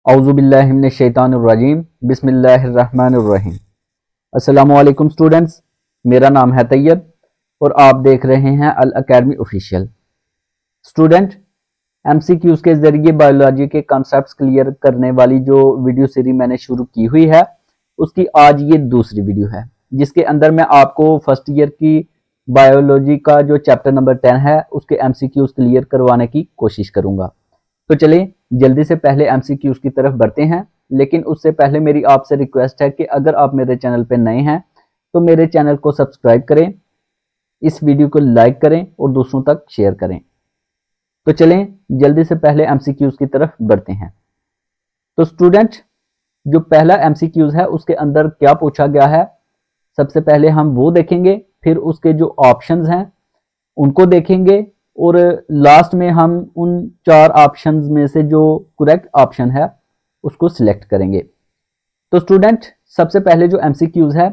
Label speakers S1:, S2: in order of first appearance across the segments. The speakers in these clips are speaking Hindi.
S1: औज़ुबिल्लाहि मिनश्शैतानिर्रजीम बिस्मिल्लाहिर्रहमानिर्रहीम। अस्सलामुअलैकुम स्टूडेंट्स, मेरा नाम है तैयब और आप देख रहे हैं अल अकेडमी ऑफिशियल। स्टूडेंट, एमसीक्यूज के जरिए बायोलॉजी के कॉन्सेप्ट्स क्लियर करने वाली जो वीडियो सीरीज मैंने शुरू की हुई है, उसकी आज ये दूसरी वीडियो है, जिसके अंदर मैं आपको फर्स्ट ईयर की बायोलॉजी का जो चैप्टर नंबर 10 है उसके एमसीक्यूज क्लियर करवाने की कोशिश करूंगा। तो चलिए जल्दी से पहले एमसीक्यूज की तरफ बढ़ते हैं, लेकिन उससे पहले मेरी आपसे रिक्वेस्ट है कि अगर आप मेरे चैनल पर नए हैं तो मेरे चैनल को सब्सक्राइब करें, इस वीडियो को लाइक करें और दूसरों तक शेयर करें। तो चलें जल्दी से पहले एमसीक्यूज की तरफ बढ़ते हैं। तो स्टूडेंट, जो पहला एमसीक्यूज है उसके अंदर क्या पूछा गया है, सबसे पहले हम वो देखेंगे, फिर उसके जो ऑप्शंस हैं उनको देखेंगे और लास्ट में हम उन 4 ऑप्शंस में से जो करेक्ट ऑप्शन है उसको सिलेक्ट करेंगे। तो स्टूडेंट, सबसे पहले जो एमसीक्यूज है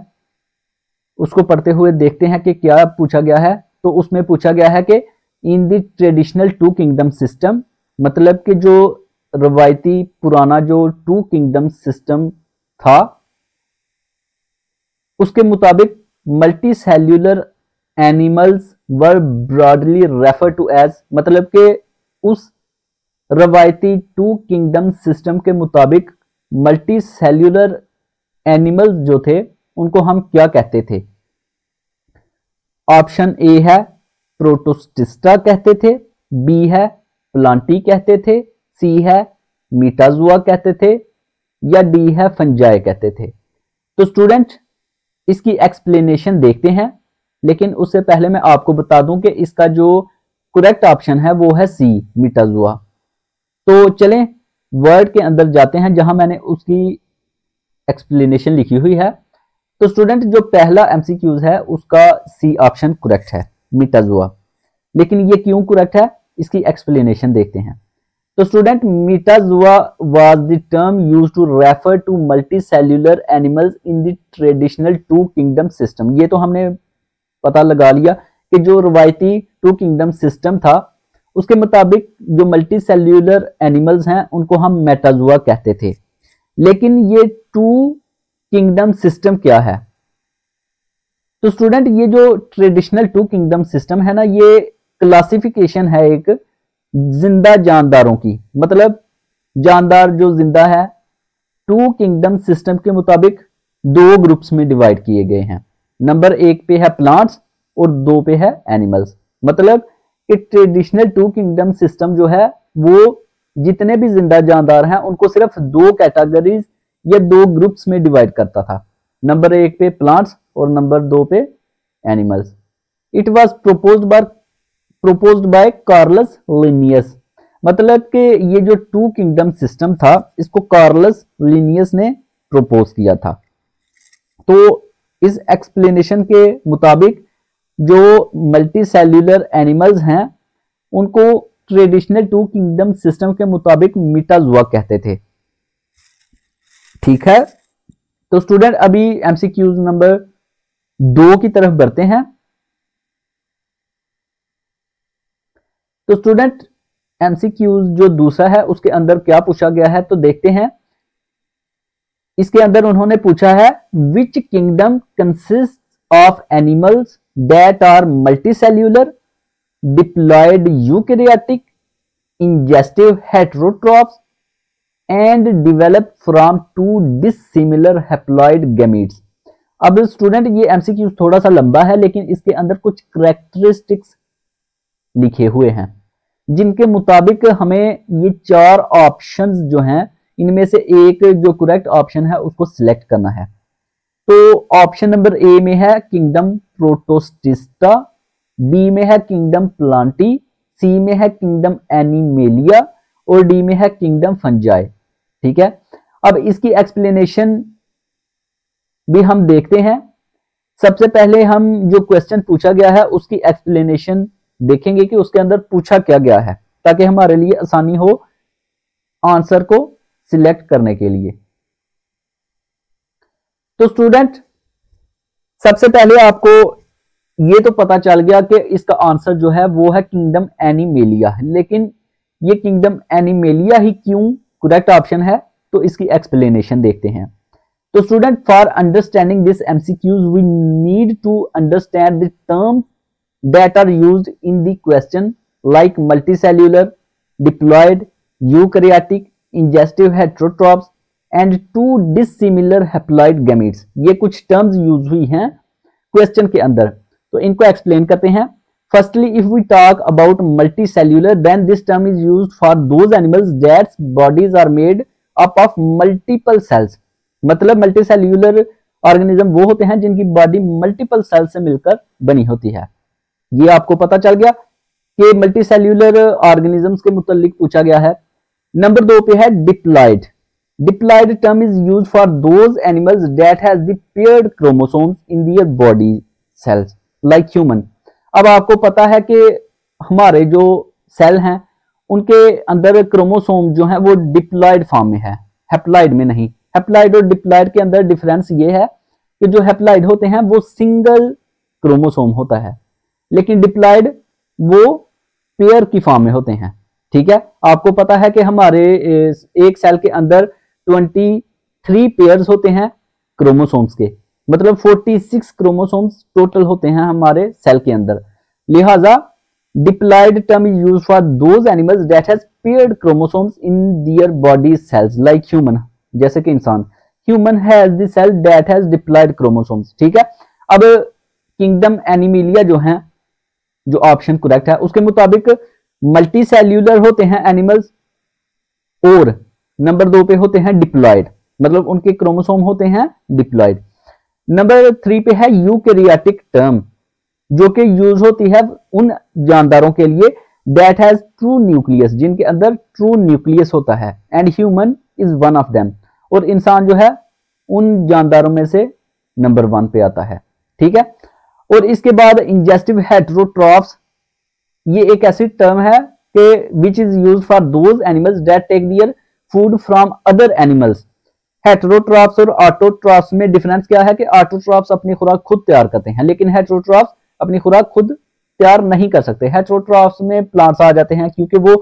S1: उसको पढ़ते हुए देखते हैं कि क्या पूछा गया है। तो उसमें पूछा गया है कि इन द ट्रेडिशनल 2 किंगडम सिस्टम, मतलब कि जो रवायती पुराना जो 2 किंगडम सिस्टम था उसके मुताबिक multicellular animals were broadly refer to as, मतलब कि उस रवायती 2 किंगडम सिस्टम के मुताबिक मल्टी सेल्यूलर एनिमल्स जो थे उनको हम क्या कहते थे। ऑप्शन ए है प्रोटोस्टिस्टा कहते थे, बी है प्लांटी कहते थे, सी है मीटाजुआ कहते थे या डी है फंजाई कहते थे। तो स्टूडेंट, इसकी एक्सप्लेनेशन देखते हैं, लेकिन उससे पहले मैं आपको बता दूं कि इसका जो करेक्ट ऑप्शन है वो है सी, मीटाजुआ। तो चलें वर्ड के अंदर जाते हैं जहां मैंने उसकी एक्सप्लेनेशन लिखी हुई है। तो स्टूडेंट, जो पहला एमसीक्यूज है उसका सी ऑप्शन करेक्ट है, मीटाजुआ। लेकिन ये क्यों करेक्ट है, इसकी एक्सप्लेनेशन देखते हैं। तो student, metazoa was the term used to refer to multicellular animals in the traditional 2 kingdom system. ये तो हमने पता लगा लिया कि जो रवायती 2 किंगडम सिस्टम था उसके मुताबिक जो मल्टी सेल्यूलर एनिमल्स हैं उनको हम मेटाजुआ कहते थे। लेकिन ये 2 किंगडम सिस्टम क्या है? तो स्टूडेंट, ये जो ट्रेडिशनल 2 किंगडम सिस्टम है ना, ये क्लासिफिकेशन है एक जिंदा जानदारों की, मतलब जानदार जो जिंदा है 2 किंगडम सिस्टम के मुताबिक 2 ग्रुप्स में डिवाइड किए गए हैं। नंबर 1 पे है प्लांट्स और 2 पे है एनिमल्स। मतलब कि ट्रेडिशनल 2 किंगडम सिस्टम जो है वो जितने भी जिंदा जानदार हैं उनको सिर्फ 2 कैटेगरीज या 2 ग्रुप्स में डिवाइड करता था। नंबर 1 पे प्लांट्स और नंबर 2 पे animals. It was proposed by Carolus Linnaeus, मतलब कि ये जो 2 किंगडम सिस्टम था इसको कार्लस लिनियस ने प्रोपोज किया था। तो इस एक्सप्लेनेशन के मुताबिक जो मल्टी सेल्यूलर एनिमल्स हैं उनको ट्रेडिशनल 2 किंगडम सिस्टम के मुताबिक मीटाजुआ कहते थे। ठीक है, तो स्टूडेंट अभी एमसीक्यूज नंबर 2 की तरफ बढ़ते हैं। तो स्टूडेंट, एमसीक्यूज जो दूसरा है उसके अंदर क्या पूछा गया है तो देखते हैं। इसके अंदर उन्होंने पूछा है which kingdom consist of animals that are multicellular, diploid eukaryotic, ingestive heterotrophs and develop from 2 dissimilar haploid gametes. अब स्टूडेंट, ये एमसीक्यू थोड़ा सा लंबा है, लेकिन इसके अंदर कुछ कैरेक्टरिस्टिक्स लिखे हुए हैं जिनके मुताबिक हमें ये 4 ऑप्शंस जो हैं इनमें से एक जो करेक्ट ऑप्शन है उसको सिलेक्ट करना है। तो ऑप्शन नंबर ए में है किंगडम प्रोटोस्टिस्टा, बी में है किंगडम प्लांटी, सी में है किंगडम एनिमेलिया और डी में है किंगडम फंजाई। ठीक है, अब इसकी एक्सप्लेनेशन भी हम देखते हैं। सबसे पहले हम जो क्वेश्चन पूछा गया है उसकी एक्सप्लेनेशन देखेंगे कि उसके अंदर पूछा क्या गया है, ताकि हमारे लिए आसानी हो आंसर को सिलेक्ट करने के लिए। तो स्टूडेंट, सबसे पहले आपको ये तो पता चल गया कि इसका आंसर जो है वो है किंगडम एनिमेलिया। लेकिन ये किंगडम एनिमेलिया ही क्यों करेक्ट ऑप्शन है, तो इसकी एक्सप्लेनेशन देखते हैं। तो student, for understanding this MCQs we need to understand the term that are used in the question like multicellular, diploid, eukaryotic, ingestive heterotrophs and two dissimilar haploid gametes. ये कुछ टर्म्स यूज हुई हैं क्वेश्चन के अंदर, तो इनको एक्सप्लेन करते हैं। Firstly, if we talk about multicellular, then this term is used for those animals that's bodies are made up of multiple cells. मतलब मल्टीसेल्यूलर ऑर्गेनिज्म वो होते हैं जिनकी बॉडी मल्टीपल सेल से मिलकर बनी होती है। ये आपको पता चल गया कि मल्टीसेल्यूलर ऑर्गेनिजम्स के मुतालिक पूछा गया है। नंबर 2 पे है diploid. Diploid term is used for those animals that has the paired chromosomes in their body cells like human. अब आपको पता है कि हमारे जो सेल हैं उनके अंदर क्रोमोसोम जो है वो डिप्लॉयड फॉर्म में है, हैप्लॉइड में नहीं। हैप्लॉइड और डिप्लॉयड के अंदर डिफरेंस ये है कि जो हैप्लॉइड होते हैं वो सिंगल क्रोमोसोम होता है, लेकिन डिप्लॉयड वो पेयर की फॉर्म में होते हैं। ठीक है, आपको पता है कि हमारे एक सेल के अंदर 23 पेयर्स होते हैं क्रोमोसोम्स के, मतलब 46 क्रोमोसोम्स टोटल होते हैं हमारे सेल के अंदर। लिहाजा diploid term is used for those animals that has paired chromosomes in their body cells like human, जैसे कि इंसान। Human has the cell that has diploid chromosomes. ठीक है, अब किंगडम एनिमेलिया जो है, जो ऑप्शन करेक्ट है, उसके मुताबिक मल्टी सेल्यूलर होते हैं एनिमल्स और नंबर 2 पे होते हैं डिप्लॉयड, मतलब उनके क्रोमोसोम होते हैं डिप्लॉयड। नंबर 3 पे है यूकैरियोटिक टर्म, जो कि यूज होती है उन जानदारों के लिए दैट हैज ट्रू न्यूक्लियस, जिनके अंदर ट्रू न्यूक्लियस होता है, and human is one of them, और इंसान जो है उन जानदारों में से नंबर 1 पे आता है। ठीक है, और इसके बाद इंजेस्टिव हेटेरोट्रॉप्स, ये एक ऐसी टर्म है कि which is used for those animals that take their food from other animals. Heterotrophs और ऑटोट्रॉप्स में डिफरेंस क्या है कि ऑटोट्रॉप्स अपनी खुराक खुद तैयार करते हैं, लेकिन हेटेरोट्रॉप्स अपनी खुराक खुद तैयार नहीं कर सकते। हेटेरोट्रॉप्स में प्लांट्स आ जाते हैं क्योंकि वो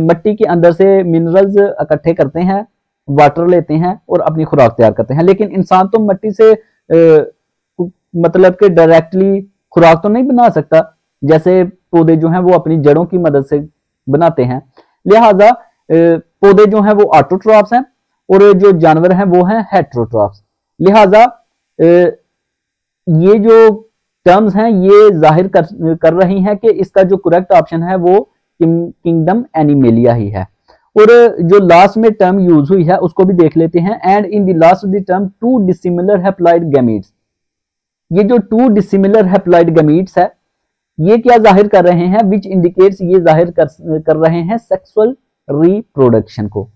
S1: मिट्टी के अंदर से मिनरल्स इकट्ठे करते हैं, वाटर लेते हैं और अपनी खुराक तैयार करते हैं। लेकिन इंसान तो मिट्टी से मतलब कि डायरेक्टली खुराक तो नहीं बना सकता, जैसे पौधे जो हैं वो अपनी जड़ों की मदद से बनाते हैं। लिहाजा पौधे जो हैं वो ऑटोट्रॉप्स हैं और जो जानवर हैं वो हैं हेटेरोट्रॉप्स। लिहाजा ये जो टर्म्स हैं ये जाहिर कर रही हैं कि इसका जो करेक्ट ऑप्शन है वो किंगडम एनिमेलिया ही है। और जो लास्ट में टर्म यूज हुई है उसको भी देख लेते हैं। And in the last of the term to dissimilar haploid gametes, ये जो टू डिसिमिलर हैप्लॉइड गैमीट्स है ये क्या जाहिर कर रहे हैं, विच इंडिकेट्स, ये जाहिर कर रहे हैं सेक्सुअल रिप्रोडक्शन को।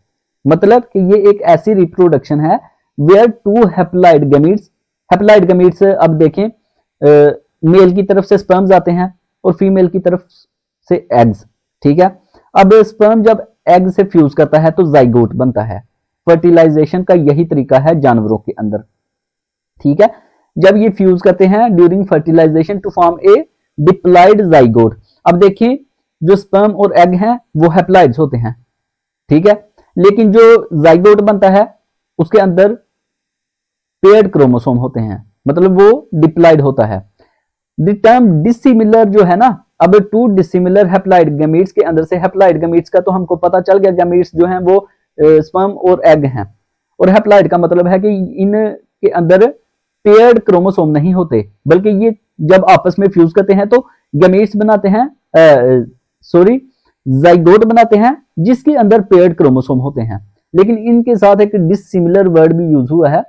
S1: मतलब कि ये एक ऐसी रिप्रोडक्शन है where two haploid gametes, haploid gametes अब देखें मेल की तरफ से स्पर्म्स आते हैं और फीमेल की तरफ से एग्स। ठीक है, अब स्पर्म जब एग से फ्यूज करता है तो जाइगोट बनता है। फर्टिलाइजेशन का यही तरीका है जानवरों के अंदर। ठीक है, जब ये फ्यूज करते हैं during fertilisation to form a diploid zygote. अब देखिए जो स्पर्म और एग हैं वो हैप्लॉइड्स होते हैं, ठीक है, लेकिन जो जाइगोट बनता है उसके अंदर पेयर्ड क्रोमोसोम होते हैं, मतलब वो डिप्लॉयड होता है। द टर्म डिसिमिलर जो है ना, अब टू डिसिमिलर हैप्लॉइड गैमीट्स के अंदर से, हैप्लॉइड गैमीट्स का तो हमको पता चल गया, गैमीट्स जो हैं वो स्पर्म और एग हैं, और हैप्लॉइड का मतलब है कि इनके अंदर पेयर्ड क्रोमोसोम नहीं होते, बल्कि ये जब आपस में फ्यूज करते हैं तो गैमीट्स बनाते हैं, जाइगोट बनाते हैं जिसके अंदर पेयर्ड क्रोमोसोम होते हैं। लेकिन इनके साथ एक डिसिमिलर वर्ड भी यूज हुआ है,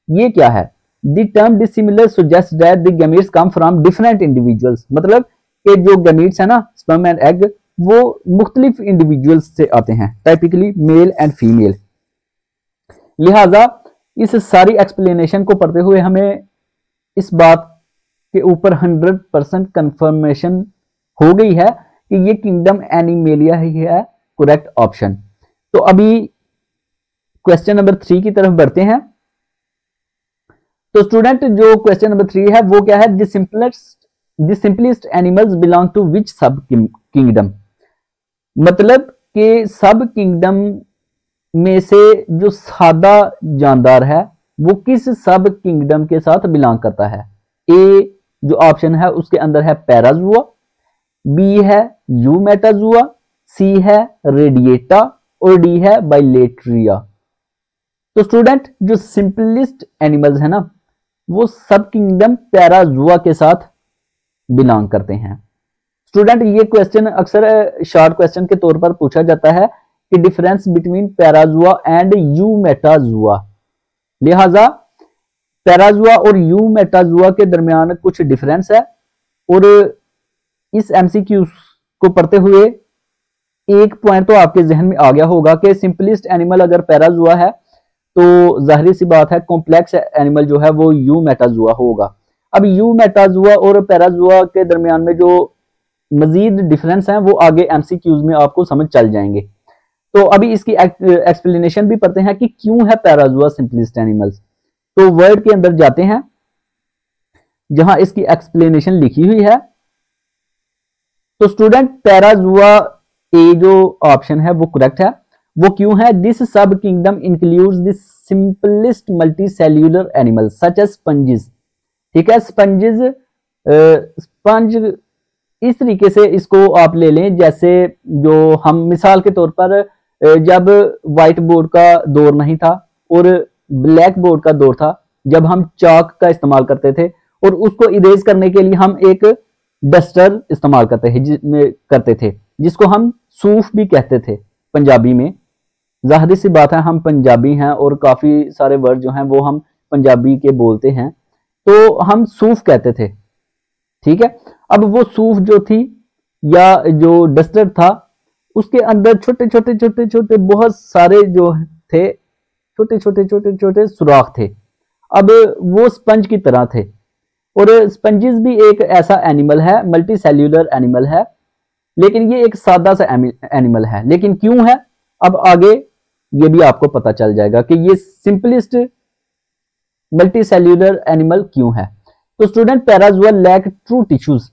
S1: ये क्या है? The term dissimilar suggest that the gametes come from different individuals, मतलब कि जो गैमीट्स है ना, स्पर्म एंड एग, वो मुख्तलिफ इंडिविजुअल्स से आते हैं, टाइपिकली मेल एंड फीमेल। लिहाजा इस सारी एक्सप्लेनेशन को पढ़ते हुए हमें इस बात के ऊपर 100% कंफर्मेशन हो गई है कि ये किंगडम एनिमेलिया ही है करेक्ट ऑप्शन। तो अभी क्वेश्चन नंबर 3 की तरफ बढ़ते हैं। तो स्टूडेंट जो क्वेश्चन नंबर 3 है वो क्या है? The simplest animals belong to which sub kingdom, मतलब कि सब किंगडम में से जो सादा जानदार है वो किस सब किंगडम के साथ बिलोंग करता है? ए जो ऑप्शन है उसके अंदर है पैराजुआ, बी है यूमेटाजुआ, सी है रेडिएटा और डी है बाइलेट्रिया। तो स्टूडेंट जो सिंपलिस्ट एनिमल्स है ना वो सब किंगडम पैराजुआ के साथ बिलोंग करते हैं। स्टूडेंट ये क्वेश्चन अक्सर शॉर्ट क्वेश्चन के तौर पर पूछा जाता है कि डिफरेंस बिटवीन पैराजुआ एंड यूमेटाजुआ। लिहाजा पैराजुआ और यूमेटाजुआ के दरमियान कुछ डिफरेंस है और इस एमसीक्यू को पढ़ते हुए एक पॉइंट तो आपके जहन में आ गया होगा कि सिंपलिस्ट एनिमल अगर पैराजुआ है तो जाहिर सी बात है कॉम्प्लेक्स एनिमल जो है वो यूमेटाजुआ होगा। अब यूमेटाजुआ और पैराजुआ के दरमियान में जो मजीद डिफरेंस है वो आगे एमसीक्यूज में आपको समझ चल जाएंगे। तो अभी इसकी एक्सप्लेनेशन भी पढ़ते हैं कि क्यों है पैराजुआ सिंपलिस्ट एनिमल्स। तो वर्ड के अंदर जाते हैं जहां इसकी एक्सप्लेनेशन लिखी हुई है। तो स्टूडेंट पैराजुआ ए जो ऑप्शन है वो करेक्ट है। वो क्यों है? This sub kingdom includes the simplest multicellular animals such as sponges. ठीक है, स्पंज इस तरीके से इसको आप ले लें जैसे जो हम मिसाल के तौर पर जब व्हाइट बोर्ड का दौर नहीं था और ब्लैक बोर्ड का दौर था, जब हम चाक का इस्तेमाल करते थे और उसको इरेज करने के लिए हम एक डस्टर इस्तेमाल करते थे जिसको हम सूफ भी कहते थे पंजाबी में। जाहिर सी बात है हम पंजाबी हैं और काफी सारे वर्ड जो हैं वो हम पंजाबी के बोलते हैं, तो हम सूफ कहते थे। ठीक है, अब वो सूफ जो थी या जो डस्टर था उसके अंदर छोटे छोटे छोटे छोटे बहुत सारे जो थे छोटे छोटे छोटे छोटे सुराख थे। अब वो स्पंज की तरह थे और स्पंजेस भी एक ऐसा एनिमल है, मल्टी सेल्यूलर एनिमल है, लेकिन ये एक सादा सा एनिमल है। लेकिन क्यों है अब आगे ये भी आपको पता चल जाएगा कि ये सिंपलिस्ट मल्टी सेल्यूलर एनिमल क्यों है। तो student parazoa lack true tissues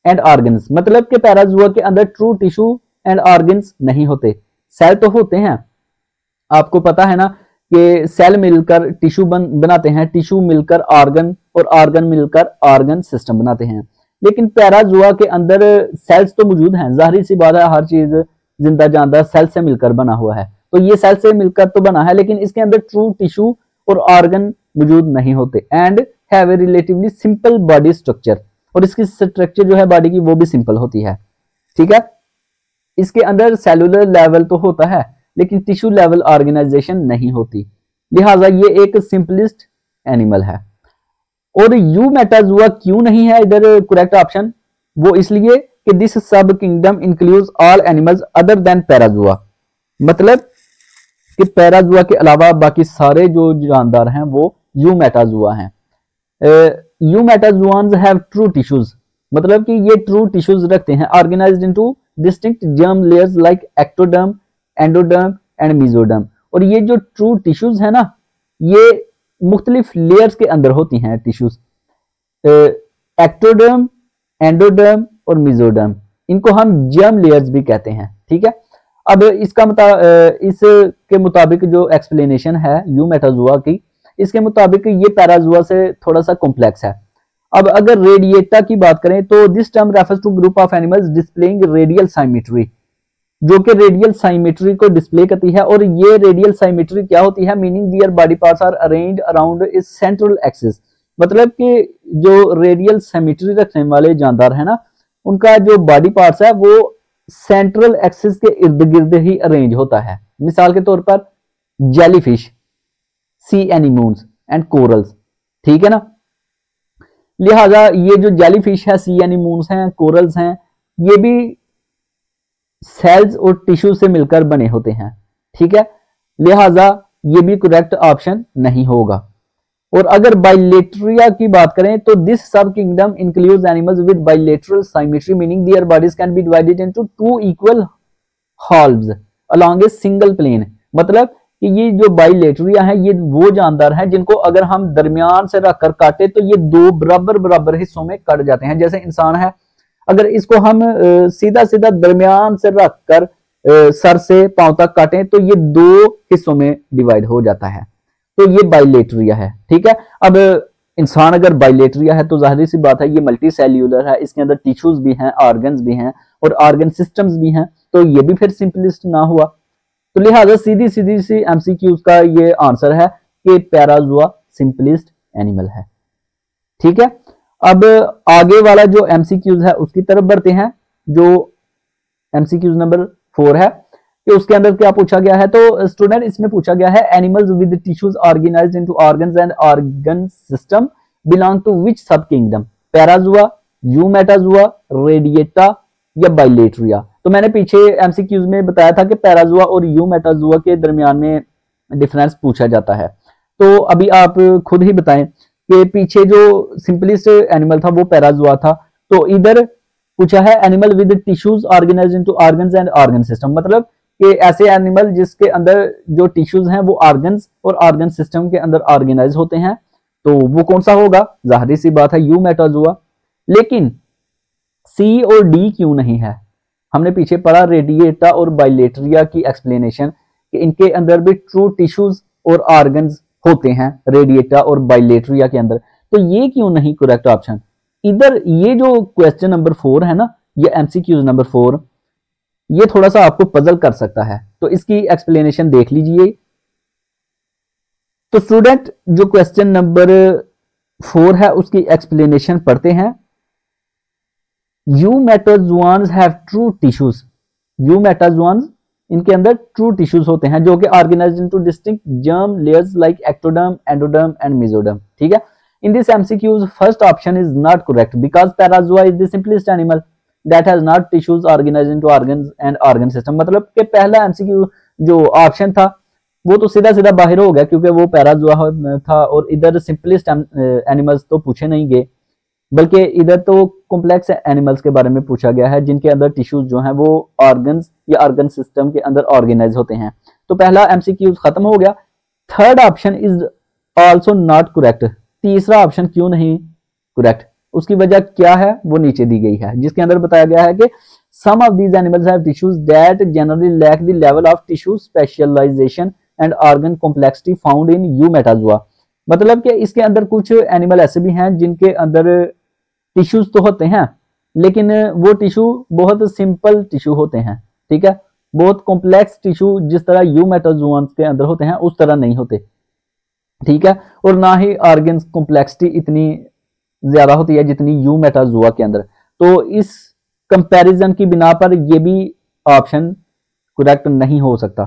S1: and organs, मतलब कि पैराजुआ के अंदर ट्रू टिश्यू एंड ऑर्गन्स नहीं होते। सेल तो होते हैं, आपको पता है ना कि सेल मिलकर टिश्यू बनाते हैं, टिश्यू मिलकर ऑर्गन और ऑर्गन मिलकर ऑर्गन सिस्टम बनाते हैं। लेकिन पैराजुआ के अंदर सेल्स तो मौजूद हैं, जाहिर सी बात है हर चीज जिंदा जानदार सेल से मिलकर बना हुआ है, तो ये सेल से मिलकर तो बना है लेकिन इसके अंदर ट्रू टिश्यू और ऑर्गन मौजूद नहीं होते। And have a relatively simple body structure, और इसकी स्ट्रक्चर जो है बॉडी की वो भी सिंपल होती है। ठीक है, इसके अंदर सेलुलर लेवल तो होता है लेकिन टिश्यू लेवल ऑर्गेनाइजेशन नहीं होती, लिहाजा ये एक सिंपलिस्ट एनिमल है। और यूमेटाजुआ क्यों नहीं है इधर करेक्ट ऑप्शन? वो इसलिए कि this sub kingdom includes all animals other than parazoa, मतलब कि पैराजुआ के अलावा बाकी सारे जो जानदार हैं वो यूमेटाजुआ हैं। यूमेटाजुआन्स हैव ट्रू टिश्यूज, मतलब कि ये ट्रू टिश्यूज रखते हैं, organised into distinct germ layers like ectoderm, endoderm and mesoderm. और ये जो ट्रू टिश्यूज है ना ये मुख्तलिफ लेयर्स के अंदर होती हैं टिश्यूज, एक्टोडर्म, एंडोडर्म और मेसोडर्म, इनको हम जर्म लेयर्स भी कहते हैं। ठीक है, अब इसके मुताबिक जो एक्सप्लेनेशन है यूमेटाजुआ की, इसके मुताबिक ये पैराजुआ से थोड़ा सा कॉम्प्लेक्स है। अब अगर रेडिएटा की बात करें तो this term refers to group of animals displaying radial symmetry, जो कि रेडियल साइमेट्री को डिस्प्ले करती है। और ये रेडियल साइमेट्री क्या होती है? Meaning their body parts are arranged around a central axis, मतलब कि जो रेडियल साइमेट्री रखने वाले जानदार है ना उनका जो बॉडी पार्ट्स है वो सेंट्रल एक्सिस के इर्द गिर्द ही अरेंज होता है। मिसाल के तौर पर जेलीफिश, सी एनीमोन्स एंड कोरल्स। ठीक है ना, लिहाजा ये जो जेलीफिश है, सी एनीमोन्स हैं, कोरल्स हैं, ये भी सेल्स और टिश्यू से मिलकर बने होते हैं। ठीक है, लिहाजा ये भी करेक्ट ऑप्शन नहीं होगा। और अगर बाइलेटरिया की बात करें तो this sub kingdom includes animals with bilateral symmetry, meaning their bodies can be divided into two equal halves along a single plane, मतलब कि ये जो बाइलेटरिया है ये वो जानदार हैं जिनको अगर हम दरमियान से रखकर काटे तो ये दो बराबर बराबर हिस्सों में कट जाते हैं। जैसे इंसान है, अगर इसको हम सीधा सीधा दरमियान से रखकर सर से पांव तक काटें तो ये दो हिस्सों में डिवाइड हो जाता है, तो ये बाइलेटरिया है। ठीक है, अब इंसान अगर बाइलेटरिया है तो जाहिर सी बात है ये मल्टी सेल्यूलर है, इसके अंदर टिश्यूज भी हैं, ऑर्गन्स भी हैं और ऑर्गन सिस्टम्स भी हैं, तो ये भी फिर सिंपलिस्ट ना हुआ। तो लिहाजा सीधी सीधी सी एमसीक्यूज का ये आंसर है कि पैराजुआ सिंपलिस्ट एनिमल है। ठीक है, अब आगे वाला जो एमसीक्यूज है उसकी तरफ बढ़ते हैं। जो एमसीक्यूज नंबर 4 है कि उसके अंदर क्या पूछा गया है, तो स्टूडेंट इसमें पूछा गया है animals with tissues organized into organs and organ system belong to which sub kingdom, पैराजुआ, यूमेटाजुआ, radiata या बाइलेटरिया। तो मैंने पीछे एमसीक्यूज में बताया था कि पैराजुआ और यूमेटाजुआ के दरमियान में डिफरेंस पूछा जाता है। तो अभी आप खुद ही बताएं कि पीछे जो सिंपलिस्ट एनिमल था वो पैराजुआ था, तो इधर पूछा है animal with tissues organized into organs and organ system, मतलब कि ऐसे एनिमल जिसके अंदर जो टिश्यूज हैं वो ऑर्गन्स और ऑर्गन सिस्टम के अंदर ऑर्गेनाइज होते हैं, तो वो कौन सा होगा? जाहिर सी बात है यूमेटाजुआ। लेकिन सी और डी क्यों नहीं है? हमने पीछे पढ़ा रेडिएटा और बाइलेटरिया की एक्सप्लेनेशन कि इनके अंदर भी ट्रू टिश्यूज और ऑर्गन्स होते हैं, रेडिएटा और बाइलेटरिया के अंदर, तो ये क्यों नहीं करेक्ट ऑप्शन? इधर ये जो क्वेश्चन नंबर 4 है ना, ये एमसीक्यूज नंबर 4, ये थोड़ा सा आपको पजल कर सकता है, तो इसकी एक्सप्लेनेशन देख लीजिए। तो स्टूडेंट जो क्वेश्चन नंबर 4 है उसकी एक्सप्लेनेशन पढ़ते हैं। यूमेटोजुआन्स हैव ट्रू टिश्यूज, यूमेटोजुआन्स इनके अंदर ट्रू टिश्यूज होते हैं जो कि organised into distinct germ layers like ectoderm, endoderm and mesoderm. ठीक है, in this MCQs first option is not correct because parazoa is the simplest animal that has not tissues organized into organs and organ system। मतलब कि पहला MCQ जो ऑप्शन था वो तो सीधा सीधा बाहर हो गया क्योंकि वो पैराजुआ था और इधर सिंपलेस्ट एनिमल्स तो पूछे नहीं गए, बल्कि इधर तो कॉम्प्लेक्स एनिमल्स के बारे में पूछा गया है जिनके अंदर टिश्यूज जो हैं वो ऑर्गन्स या ऑर्गन सिस्टम के अंदर ऑर्गेनाइज होते हैं। तो पहला MCQ खत्म हो गया। Third option is also not correct, तीसरा ऑप्शन क्यों नहीं करेक्ट? उसकी वजह क्या है वो नीचे दी गई है, जिसके अंदर बताया गया है कि some of these animals have tissues that generally lack the level of tissue specialization and organ complexity found in eumetazoa. मतलब कि इसके अंदर कुछ एनिमल ऐसे भी हैं जिनके अंदर टिश्यूज तो होते हैं लेकिन वो टिश्यू बहुत सिंपल टिश्यू होते हैं। ठीक है, बहुत कॉम्प्लेक्स टिश्यू जिस तरह यूमेटाजुआन्स के अंदर होते हैं उस तरह नहीं होते। ठीक है, और ना ही ऑर्गन कॉम्प्लेक्सिटी इतनी ज्यादा होती है जितनी यूमेटाजुआ के अंदर। तो इस कंपैरिजन की बिना पर ये भी ऑप्शन करेक्ट नहीं हो सकता।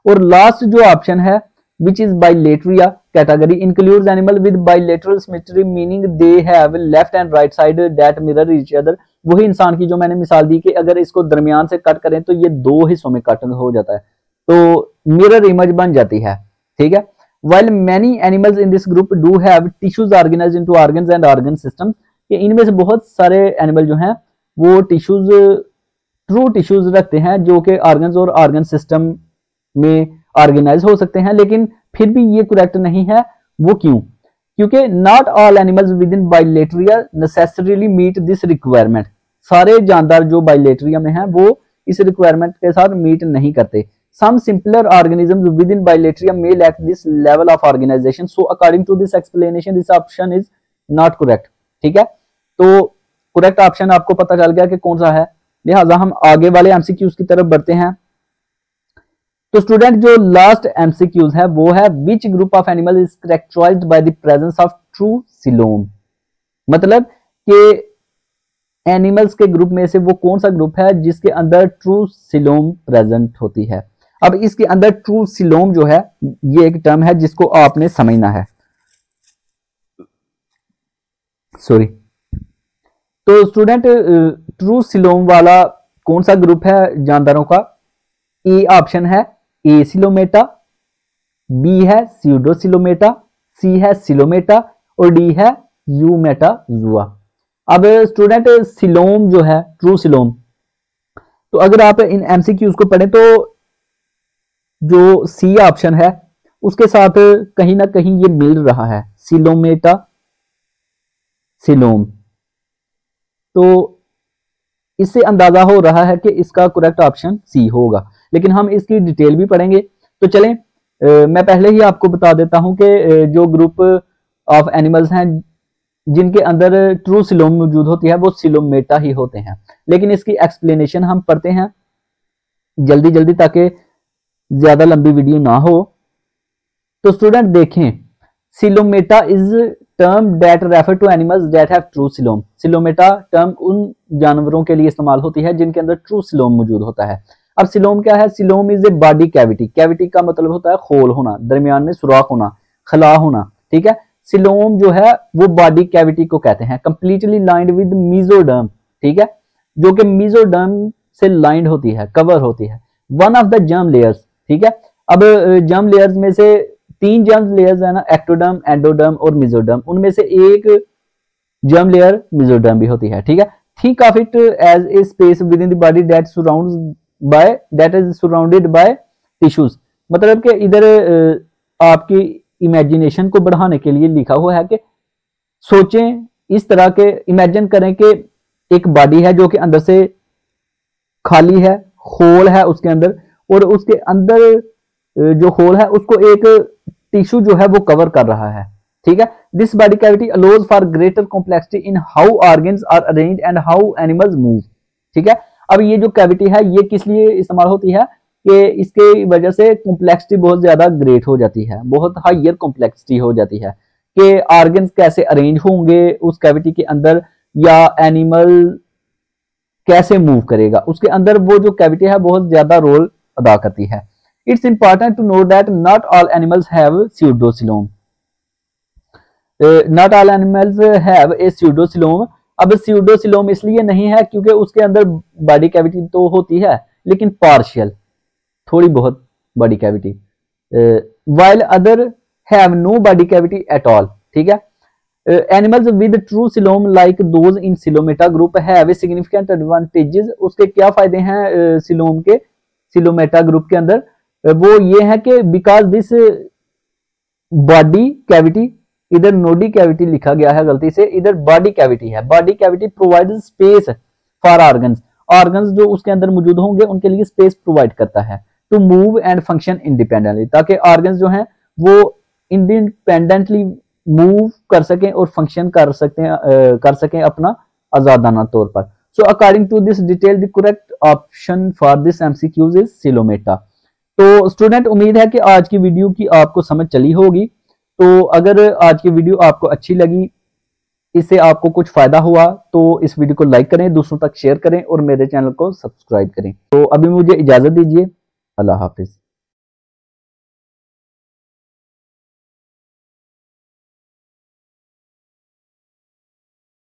S1: और लास्ट जो ऑप्शन है which is bilateria category includes animal with bilateral symmetry meaning they have left and right side that mirror each other. वही इंसान की जो मैंने मिसाल दी कि अगर इसको दरमियान से कट करें तो ये दो हिस्सों में कट हो जाता है, तो मिरर इमेज बन जाती है। ठीक है, while many animals in this group do have tissues organized into organs and organ systems, कि इनमें से बहुत सारे एनिमल जो हैं वो टिश्यूज ट्रू टिश्यूज रखते हैं जो कि ऑर्गन्स और ऑर्गन सिस्टम में ऑर्गेनाइज हो सकते हैं, लेकिन फिर भी ये करेक्ट नहीं है। वो क्यों? क्योंकि not all animals within bilateria necessarily meet this requirement. सारे जानदार जो बाइलेटरिया में हैं वो इस रिक्वायरमेंट के साथ मीट नहीं करते। Some simpler organisms within bilateria may lack this level of organization. So according to this explanation, this option is not correct. ठीक है, तो correct option आपको पता चल गया कि कौन सा है। लिहाजा हम आगे वाले MCQs की तरफ बढ़ते हैं। तो स्टूडेंट जो लास्ट MCQs है वो है which group of animal is characterized by the presence of true coelom। मतलब कि एनिमल्स के ग्रुप में से वो कौन सा ग्रुप है जिसके अंदर ट्रू सिलोम प्रेजेंट होती है। अब इसके अंदर ट्रू सिलोम जो है ये एक टर्म है जिसको आपने समझना है। सॉरी, तो स्टूडेंट ट्रू सिलोम वाला कौन सा ग्रुप है जानदारों का? ए ऑप्शन है ए सिलोमेटा, बी है स्यूडोसिलोमेटा, सी है सिलोमेटा और डी है यूमेटाजुआ। अब स्टूडेंट सिलोम जो है ट्रू सिलोम, तो अगर आप इन एमसीक्यूज को पढ़ें तो जो सी ऑप्शन है उसके साथ कहीं ना कहीं ये मिल रहा है, सिलोमेटा सिलोम। तो इससे अंदाजा हो रहा है कि इसका करेक्ट ऑप्शन सी होगा। लेकिन हम इसकी डिटेल भी पढ़ेंगे। तो चलें, मैं पहले ही आपको बता देता हूं कि जो ग्रुप ऑफ एनिमल्स हैं जिनके अंदर ट्रू सिलोम मौजूद होती है वो सिलोमेटा ही होते हैं। लेकिन इसकी एक्सप्लेनेशन हम पढ़ते हैं जल्दी जल्दी ताकि ज्यादा लंबी वीडियो ना हो। तो स्टूडेंट देखें, coelomata is term that refer to animals that have true coelom. Coelomata term उन जानवरों के लिए इस्तेमाल होती है जिनके अंदर ट्रू सिलोम मौजूद होता है। अब सिलोम क्या है? Coelom is a body cavity. Cavity का मतलब होता है खोल होना, दरमियान में सुराख होना, खला होना, ठीक है। सिलोम जो है वो बॉडी कैविटी को कहते हैं, कंप्लीटली लाइंड विद मीजोडर्म, ठीक है, जो कि मीजोडर्म से लाइंड होती है, कवर होती है। One of the germ layers, ठीक है। अब जर्म लेयर्स में से 3 जर्म लेयर्स है ना, एक्टोडर्म, एंडोडर्म और मीजोडर्म, उनमें से एक जर्म लेयर मीजोडर्म भी होती है, ठीक है। Think of it as a space within the body that is surrounded by tissues. मतलब कि इधर आपकी इमेजिनेशन को बढ़ाने के लिए लिखा हुआ है कि सोचें इस तरह के, इमेजिन करें कि एक बॉडी है जो कि अंदर से खाली है, होल है उसके अंदर, और उसके अंदर जो होल है उसको एक टिश्यू जो है वो कवर कर रहा है, ठीक है। This body cavity allows for greater complexity in how organs are arranged and how animals move, ठीक है। अब ये जो कैविटी है ये किस लिए इस्तेमाल होती है कि इसके वजह से कॉम्प्लेक्सिटी बहुत ज्यादा ग्रेट हो जाती है, बहुत हायर कॉम्प्लेक्सिटी हो जाती है कि ऑर्गन्स कैसे अरेंज होंगे उस कैविटी के अंदर, या एनिमल कैसे मूव करेगा उसके अंदर, वो जो कैविटी है बहुत ज्यादा रोल अदा करती है। It's important to know that not all animals have pseudocoelom. Not all animals have a pseudocoelom. अब स्यूडोसिलोम इसलिए नहीं है क्योंकि उसके अंदर बॉडी कैविटी तो होती है लेकिन पार्शियल, थोड़ी बहुत body cavity, while other have no body cavity at all, ठीक है। Animals with true coelom like those in coelomata group have significant advantages. उसके क्या फायदे हैं सिलोम के, सिलोमेटा ग्रुप के अंदर? वो ये है कि बिकॉज दिस बॉडी कैविटी, इधर नोडी कैविटी लिखा गया है गलती से, इधर बॉडी कैविटी है। Body cavity provide space for organs. Organs जो उसके अंदर मौजूद होंगे उनके लिए स्पेस प्रोवाइड करता है to move and function independently, ताकि ऑर्गन्स जो हैं वो इंडिपेंडेंटली मूव कर सकें और फंक्शन कर सकें अपना आजादाना तौर पर। So according to this detail the correct option for this MCQs is coelomata. तो स्टूडेंट, उम्मीद है कि आज की वीडियो की आपको समझ चली होगी। तो अगर आज की वीडियो आपको अच्छी लगी, इससे आपको कुछ फायदा हुआ, तो इस वीडियो को लाइक करें, दूसरों तक शेयर करें और मेरे चैनल को सब्सक्राइब करें। तो अभी मुझे इजाजत दीजिए, अल्लाह हाफिज।